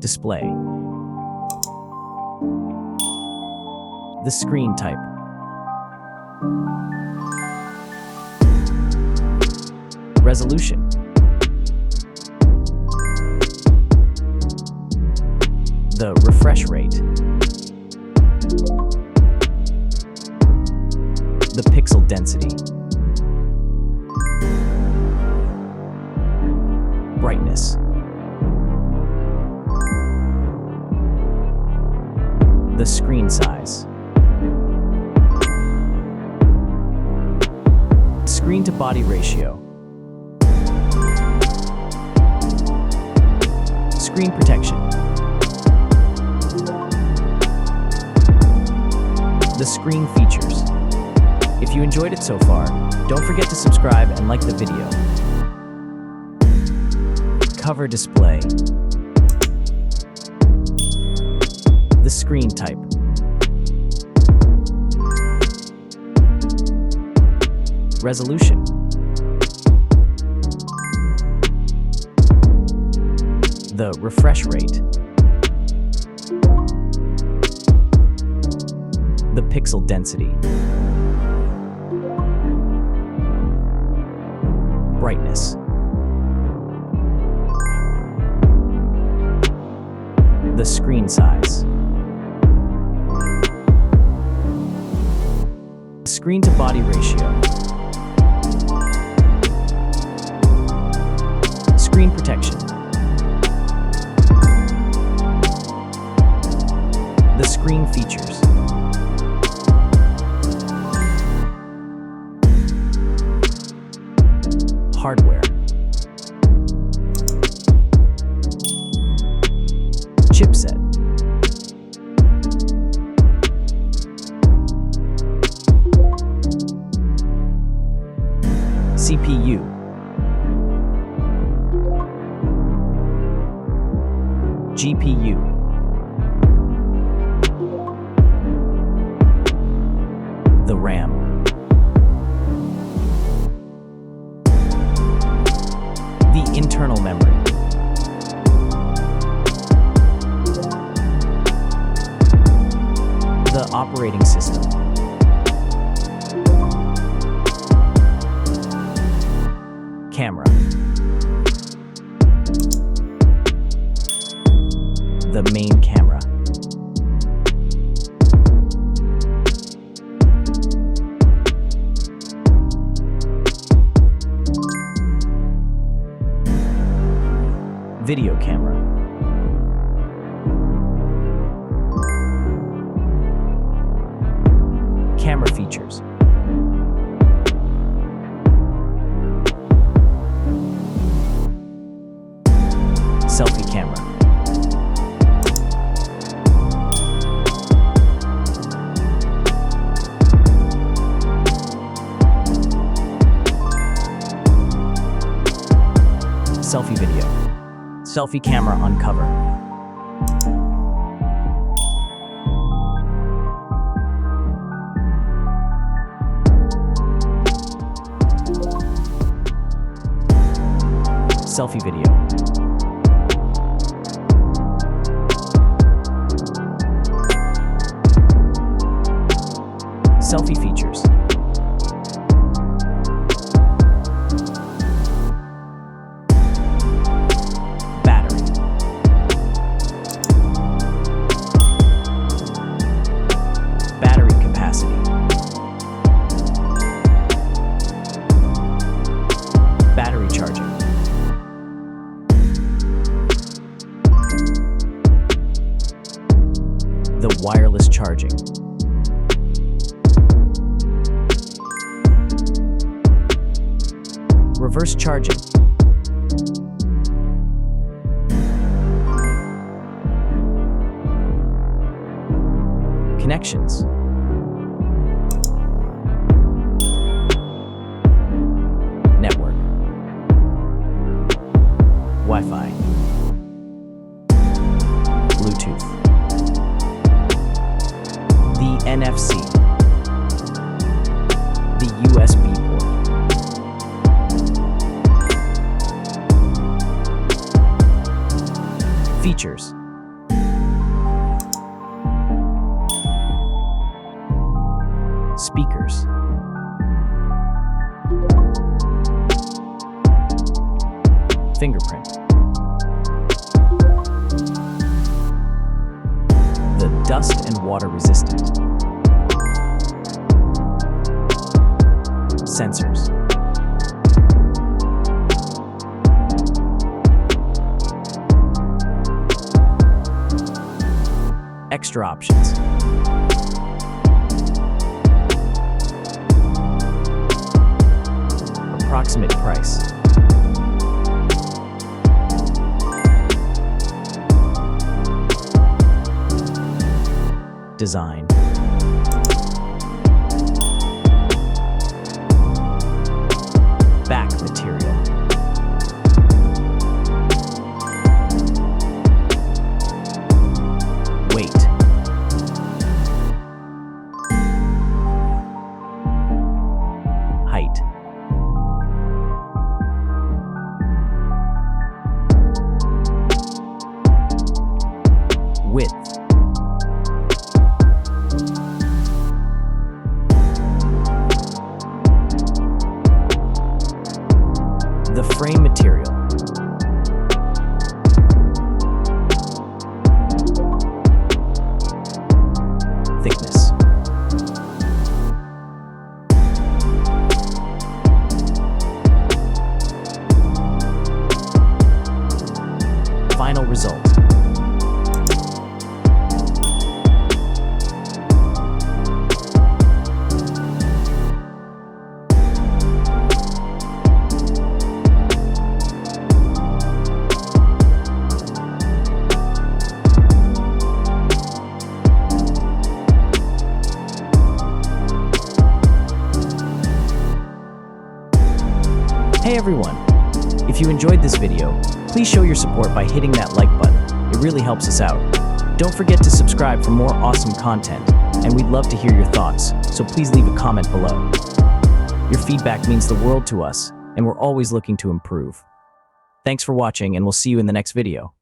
Display. The screen type. Resolution. The refresh rate. The pixel density. Brightness. The screen size. Screen to body ratio. Screen protection. The screen features. If you enjoyed it so far, don't forget to subscribe and like the video. Cover display. The screen type. Resolution. The refresh rate. The pixel density. Brightness. The screen size. Screen to body ratio. Screen protection. The screen features. Hardware. Chipset. CPU. GPU. The RAM. The internal memory. The operating system. Camera. The main camera. Video camera. Camera features. Selfie camera. Selfie video. Selfie camera on cover. Selfie video. Selfie features. Battery. Battery capacity. Battery charging. The wireless charging. Reverse charging. Connections. Network. Wi-Fi. Bluetooth. The NFC. The USB port. Features. speakers, fingerprint, the dust and water resistant, sensors, extra options, approximate price, design, back material, weight, height, width, the frame material, thickness, final result. Hey everyone! If you enjoyed this video, please show your support by hitting that like button. It really helps us out. Don't forget to subscribe for more awesome content, and we'd love to hear your thoughts, so please leave a comment below. Your feedback means the world to us, and we're always looking to improve. Thanks for watching, and we'll see you in the next video.